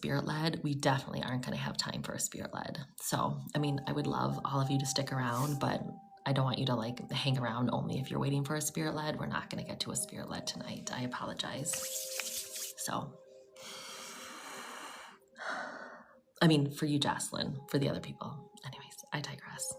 spirit-led, we definitely aren't going to have time for a spirit-led. So, I mean, I would love all of you to stick around, but I don't want you to like hang around only if you're waiting for a spirit-led. We're not going to get to a spirit-led tonight. I apologize. So, I mean, for you, Jocelyn, for the other people. Anyways, I digress.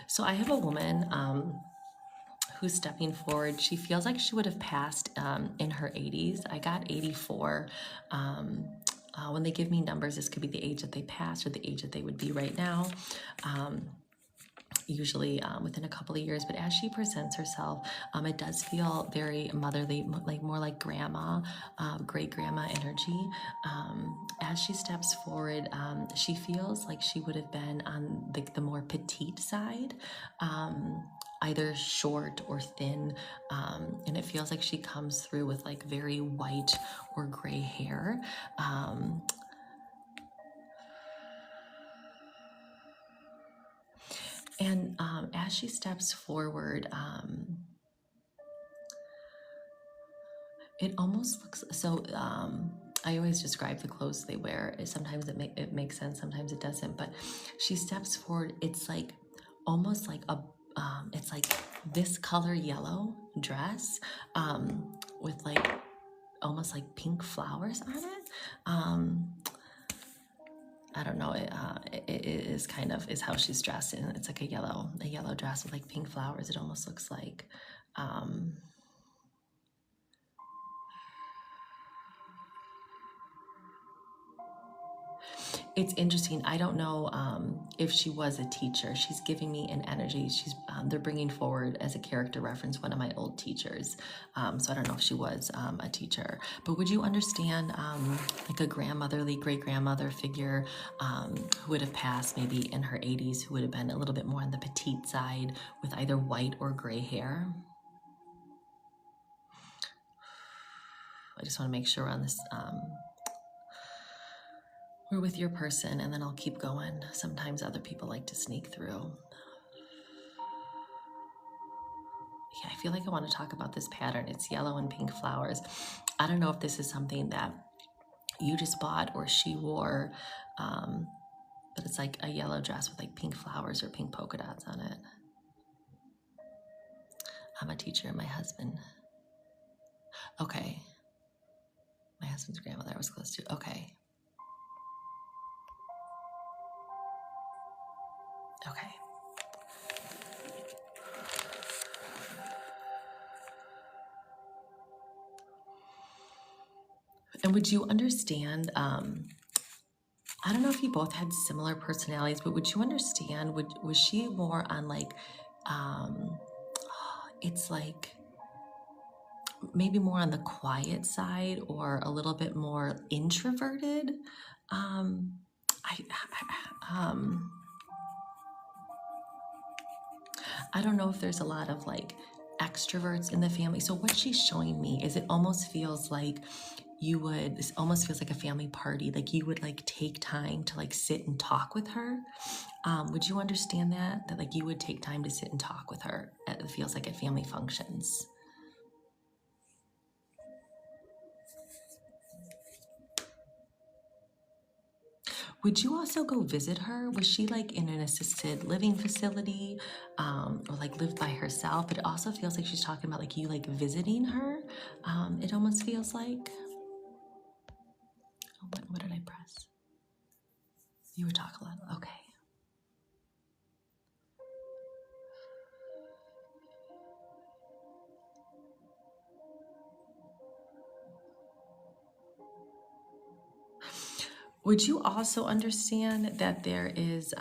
So I have a woman who's stepping forward. She feels like she would have passed in her 80s. I got 84. When they give me numbers, this could be the age that they passed or the age that they would be right now. Usually within a couple of years, but as she presents herself, it does feel very motherly, like more like grandma, great grandma energy. As she steps forward, she feels like she would have been on the more petite side, either short or thin, and it feels like she comes through with like very white or gray hair. And as she steps forward, it almost looks so. I always describe the clothes they wear. Sometimes it makes sense, sometimes it doesn't. But she steps forward. It's like almost like a. It's like this color yellow dress with like almost like pink flowers on it. I don't know. It is kind of is how she's dressed, and it's like a yellow dress with like pink flowers. It almost looks like. It's interesting. I don't know if she was a teacher. She's giving me an energy. They're bringing forward as a character reference one of my old teachers. So I don't know if she was a teacher. But would you understand like a grandmotherly, great grandmother figure who would have passed maybe in her 80s, who would have been a little bit more on the petite side with either white or gray hair? I just want to make sure we're on this. We're with your person, and then I'll keep going. Sometimes other people like to sneak through. Yeah, I feel like I want to talk about this pattern. It's yellow and pink flowers. I don't know if this is something that you just bought or she wore, but it's like a yellow dress with like pink flowers or pink polka dots on it. I'm a teacher and my husband. Okay. My husband's grandmother I was close to. Okay. Okay. And would you understand, I don't know if you both had similar personalities, but would you understand, was she more on like, it's like maybe more on the quiet side or a little bit more introverted? I don't know if there's a lot of like extroverts in the family. So what she's showing me is it almost feels like this almost feels like a family party. Like you would like take time to like sit and talk with her. Would you understand that like you would take time to sit and talk with her? It feels like at family functions. Would you also go visit her? Was she like in an assisted living facility or like lived by herself? But it also feels like she's talking about like you like visiting her. It almost feels like, oh, what did I press? You were talking a lot. Okay. Would you also understand that there is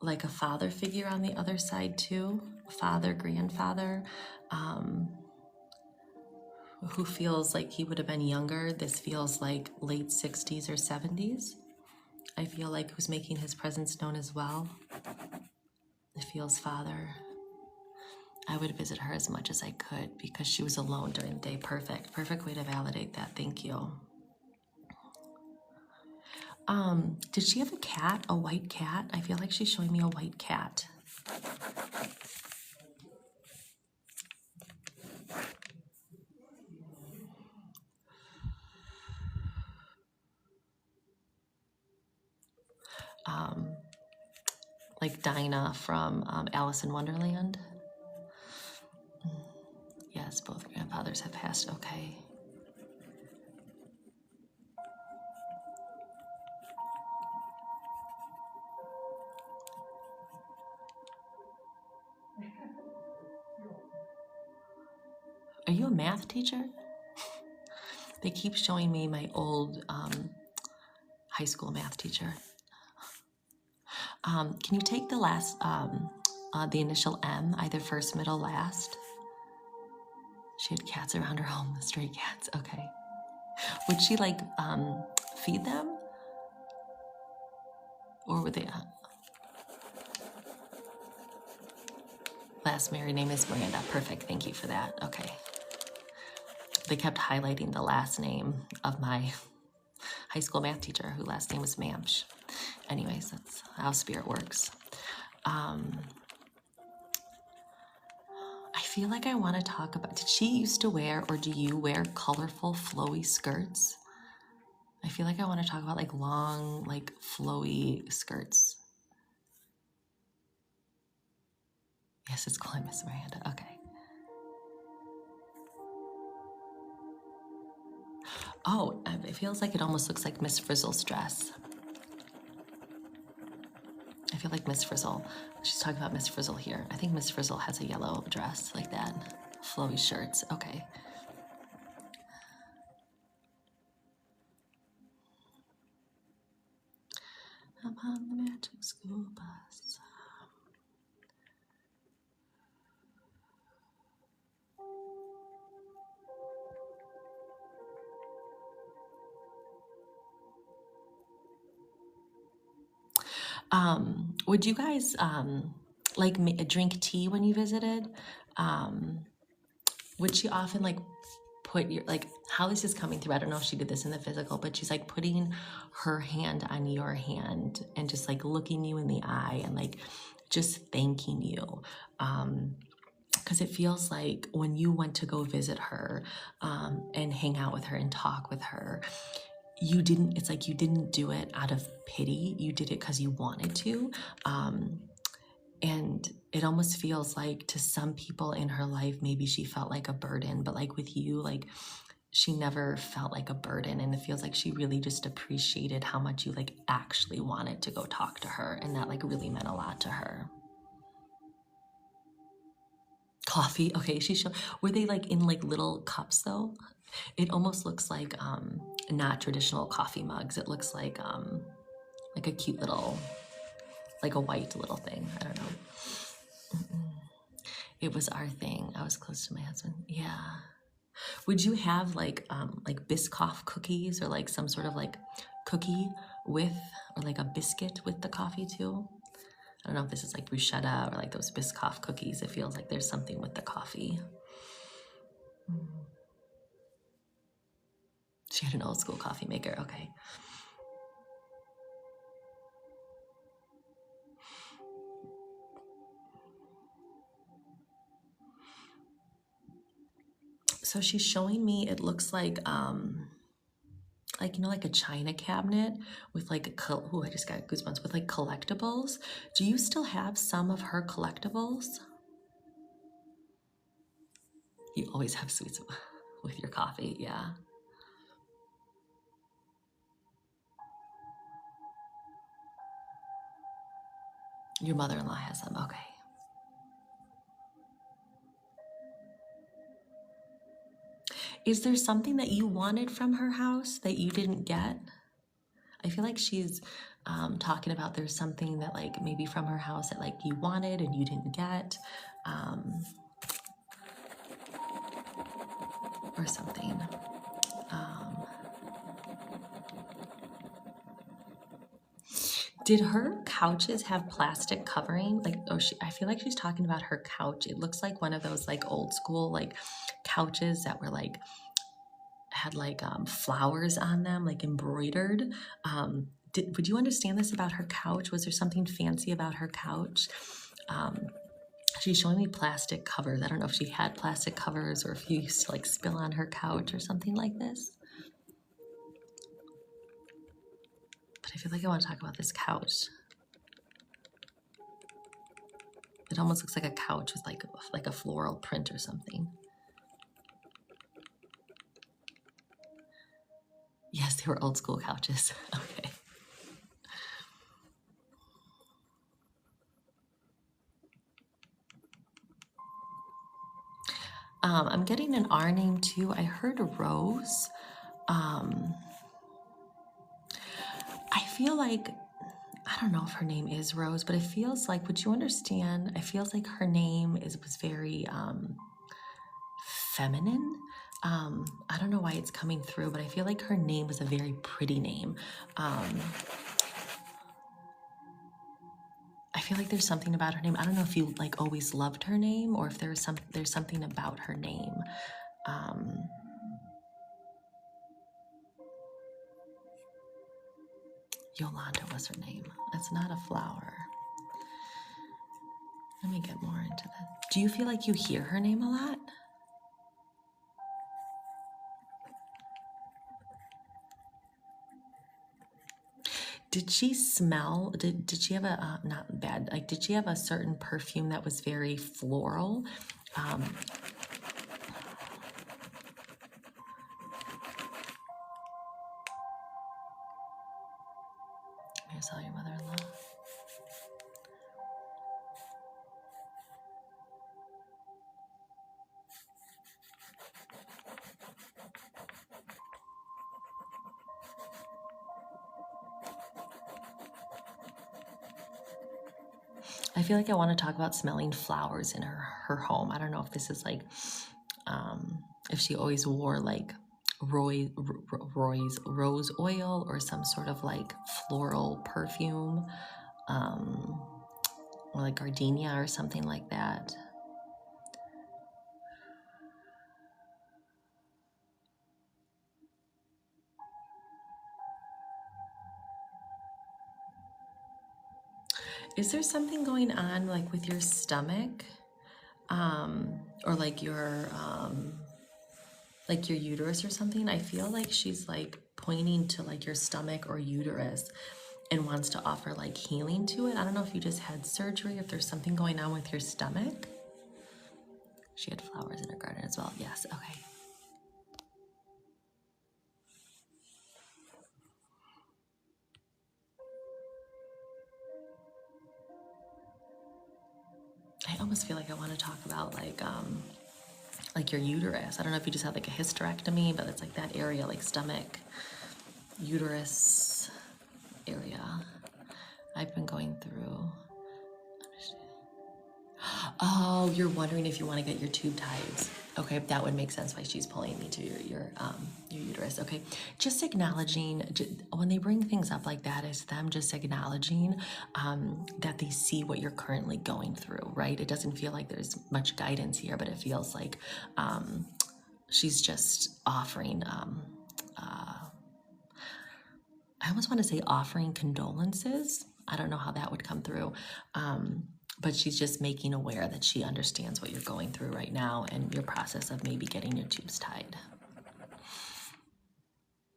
like a father figure on the other side too? Father, grandfather, who feels like he would have been younger. This feels like late 60s or 70s. I feel like who's making his presence known as well. It feels father. I would visit her as much as I could because she was alone during the day. Perfect way to validate that. Thank you. Did she have a cat, a white cat? I feel like she's showing me a white cat. Like Dinah from Alice in Wonderland. Yes, both grandfathers have passed. Okay. Are you a math teacher? They keep showing me my old high school math teacher. Can you take the last, the initial M, either first, middle, last? She had cats around her home, stray cats. Okay. Would she like feed them? Or would they? Last married name is Miranda. Perfect. Thank you for that. Okay. They kept highlighting the last name of my high school math teacher, whose last name was Mamsh. Anyways, that's how spirit works. I feel like I want to talk about, did she used to wear, or do you wear colorful, flowy skirts? I feel like I want to talk about like long, like flowy skirts. Yes, it's calling Miss Miranda. Okay. Oh, it feels like it almost looks like Miss Frizzle's dress. I feel like Miss Frizzle, she's talking about Miss Frizzle here. I think Miss Frizzle has a yellow dress like that. Flowy shirts. Okay. Upon the magic school bus. Would you guys like drink tea when you visited? Would she often like put your, like how this is coming through? I don't know if she did this in the physical, but she's like putting her hand on your hand and just like looking you in the eye and like just thanking you. Because it feels like when you went to go visit her and hang out with her and talk with her, you didn't, it's like you didn't do it out of pity. You did it because you wanted to. And it almost feels like to some people in her life, maybe she felt like a burden, but like with you, like she never felt like a burden. And it feels like she really just appreciated how much you like actually wanted to go talk to her. And that like really meant a lot to her. Coffee. Okay, she showed, were they like in like little cups though? It almost looks like not traditional coffee mugs. It looks like a cute little, like a white little thing. I don't know. It was our thing. I was close to my husband. Yeah. Would you have like Biscoff cookies or like some sort of like cookie with, or like a biscuit with the coffee too? I don't know if this is like bruschetta or like those Biscoff cookies. It feels like there's something with the coffee. She had an old school coffee maker. Okay. So she's showing me, it looks like you know, like a china cabinet with like I just got goosebumps, with like collectibles. Do you still have some of her collectibles? You always have sweets with your coffee, yeah. Your mother-in-law has them, okay. Is there something that you wanted from her house that you didn't get? I feel like she's talking about there's something that like maybe from her house that like you wanted and you didn't get. or something. Did her couches have plastic covering? Like, oh, I feel like she's talking about her couch. It looks like one of those like old school like couches that were like had like flowers on them, like embroidered. Would you understand this about her couch? Was there something fancy about her couch? She's showing me plastic covers. I don't know if she had plastic covers or if you used to like spill on her couch or something like this. But I feel like I want to talk about this couch. It almost looks like a couch with like a floral print or something. Yes, they were old school couches. Okay. I'm getting an R name too. I heard Rose. I feel like, I don't know if her name is Rose, but it feels like, would you understand? It feels like her name was very feminine. I don't know why it's coming through, but I feel like her name was a very pretty name. I feel like there's something about her name. I don't know if you like always loved her name or if there's something about her name. Yolanda was her name. That's not a flower. Let me get more into that. Do you feel like you hear her name a lot? Did she smell, did she have a, not bad, like did she have a certain perfume that was very floral? Here's all your mother-in-law. I feel like I want to talk about smelling flowers in her home. I don't know if this is like, if she always wore like rose oil or some sort of like floral perfume, or like gardenia or something like that. Is there something going on like with your stomach, or like your uterus or something? I feel like she's like pointing to like your stomach or uterus and wants to offer like healing to it. I don't know if you just had surgery, if there's something going on with your stomach. She had flowers in her garden as well. Yes, okay. I almost feel like I want to talk about like your uterus. I don't know if you just had like a hysterectomy, but it's like that area, like stomach, uterus area. I've been going through. Oh, you're wondering if you want to get your tube tied. Okay, that would make sense why she's pulling me to your uterus. Okay, just acknowledging when they bring things up like that, is them just acknowledging that they see what you're currently going through, right? It doesn't feel like there's much guidance here, but it feels like she's just offering. I almost want to say offering condolences. I don't know how that would come through. But she's just making aware that she understands what you're going through right now and your process of maybe getting your tubes tied.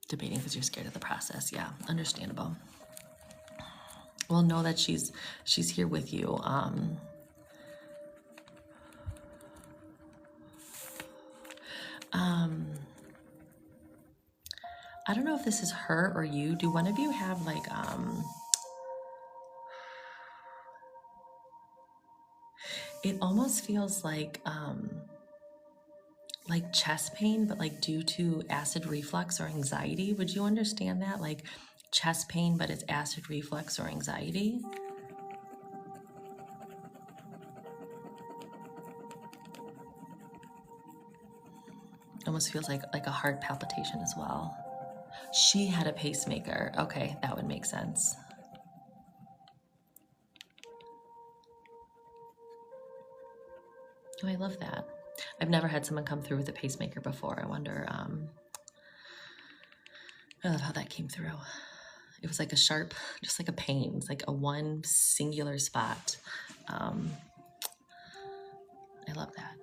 Debating because you're scared of the process. Yeah, understandable. Well, know that she's here with you. I don't know if this is her or you. Do one of you have like it almost feels like chest pain, but like due to acid reflux or anxiety. Would you understand that? Like chest pain, but it's acid reflux or anxiety? almost feels like a heart palpitation as well. She had a pacemaker. Okay, that would make sense. Oh, I love that. I've never had someone come through with a pacemaker before. I wonder, I love how that came through. It was like a sharp, just like a pain. It's like a one singular spot. I love that.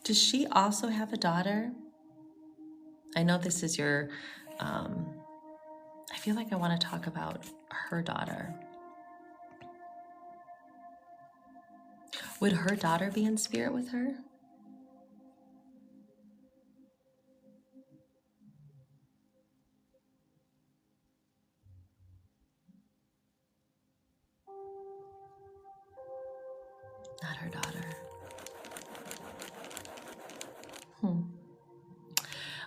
Does she also have a daughter? I know this is your, I feel like I want to talk about her daughter. Would her daughter be in spirit with her? Not her daughter.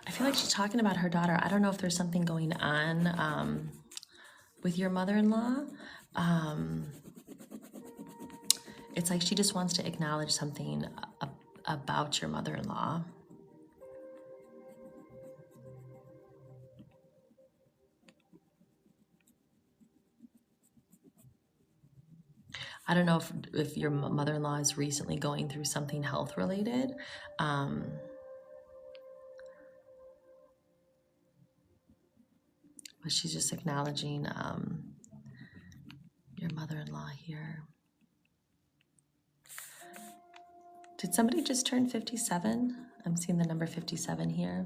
I feel like she's talking about her daughter. I don't know if there's something going on with your mother-in-law. It's like she just wants to acknowledge something about your mother-in-law. I don't know if your mother-in-law is recently going through something health-related. But she's just acknowledging your mother-in-law here. Did somebody just turn 57? I'm seeing the number 57 here.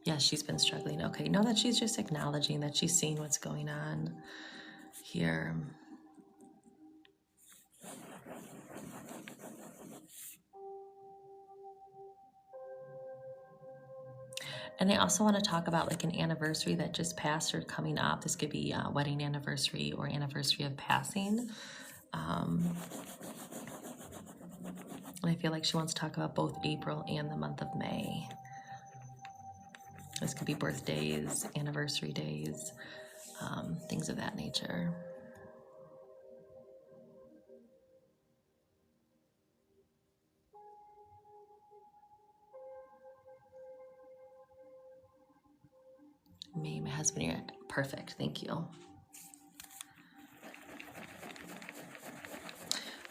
Yeah, she's been struggling. Okay, know that she's just acknowledging that she's seeing what's going on here. And I also want to talk about like an anniversary that just passed or coming up. This could be a wedding anniversary or anniversary of passing. And I feel like she wants to talk about both April and the month of May. This could be birthdays, anniversary days, things of that nature. May, my husband here. Perfect, thank you.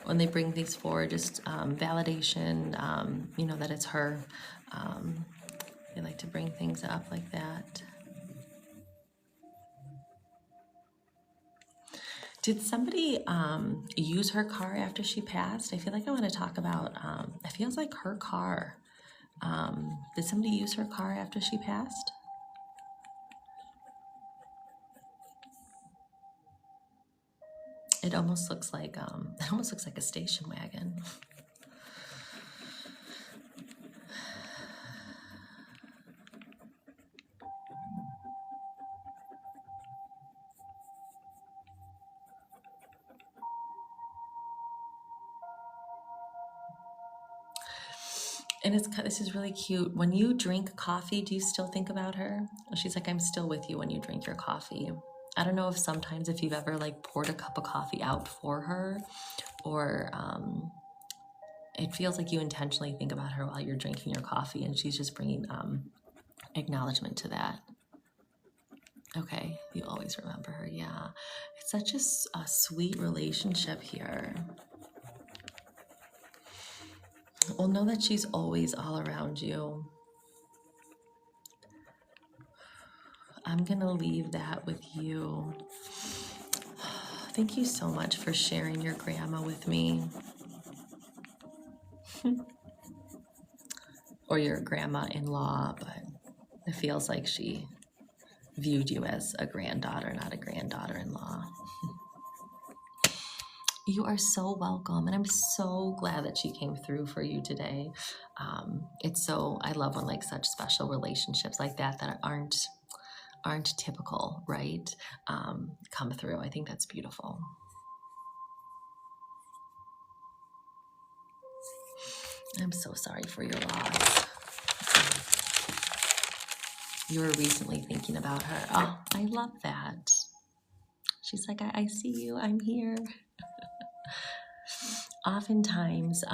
When they bring things forward, just validation, you know, that it's her. They like to bring things up like that. Did somebody use her car after she passed? I feel like I want to talk about, it feels like her car. Did somebody use her car after she passed? It almost looks like a station wagon. And this is really cute. When you drink coffee, do you still think about her? She's like, I'm still with you when you drink your coffee. I don't know if sometimes if you've ever like poured a cup of coffee out for her, or it feels like you intentionally think about her while you're drinking your coffee, and she's just bringing acknowledgement to that. Okay, you always remember her. Yeah, it's such a sweet relationship here. Well, know that she's always all around you. I'm gonna leave that with you. Thank you so much for sharing your grandma with me. Or your grandma-in-law, but it feels like she viewed you as a granddaughter, not a granddaughter-in-law. You are so welcome, and I'm so glad that she came through for you today. I love when like such special relationships like that aren't typical, right? Come through. I think that's beautiful. I'm so sorry for your loss. You were recently thinking about her. Oh, I love that. She's like, I see you. I'm here. Oftentimes,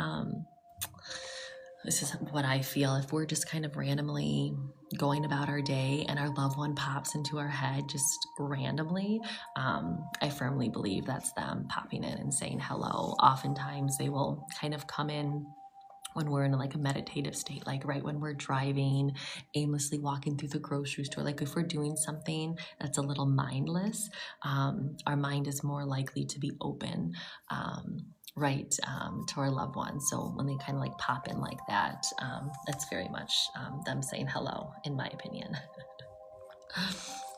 this is what I feel. If we're just kind of randomly going about our day and our loved one pops into our head just randomly, I firmly believe that's them popping in and saying hello. Oftentimes, they will kind of come in when we're in like a meditative state, like right when we're driving, aimlessly walking through the grocery store, like if we're doing something that's a little mindless, our mind is more likely to be open, right, to our loved ones. So when they kind of like pop in like that, that's very much them saying hello, in my opinion.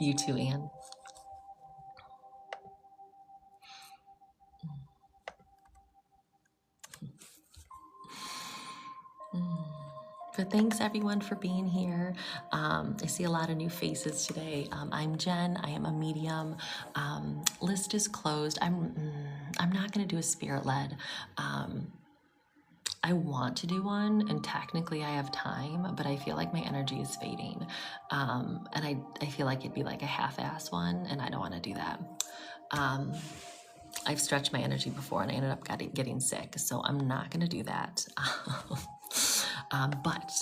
You too, Anne. But thanks everyone for being here. I see a lot of new faces today. I'm Jen. I am a medium. List is closed. I'm not going to do a spirit led. I want to do one, and technically I have time, but I feel like my energy is fading, and I feel like it'd be like a half-ass one, and I don't want to do that. I've stretched my energy before and I ended up getting sick, so I'm not going to do that. But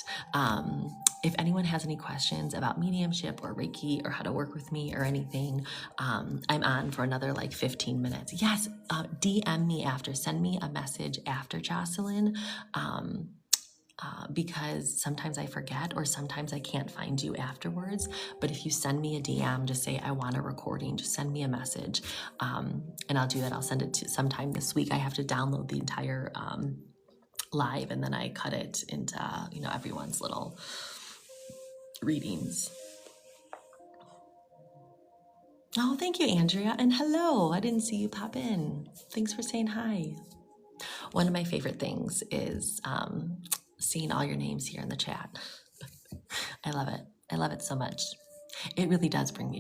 if anyone has any questions about mediumship or Reiki or how to work with me or anything, I'm on for another like 15 minutes. Yes, DM me after. Send me a message after, Joselin. Because sometimes I forget or sometimes I can't find you afterwards. But if you send me a DM, just say, I want a recording, just send me a message. And I'll do that. I'll send it to sometime this week. I have to download the entire live and then I cut it into, everyone's little readings. Oh, thank you, Andrea. And hello. I didn't see you pop in. Thanks for saying hi. One of my favorite things is seeing all your names here in the chat. I love it. I love it so much. It really does bring me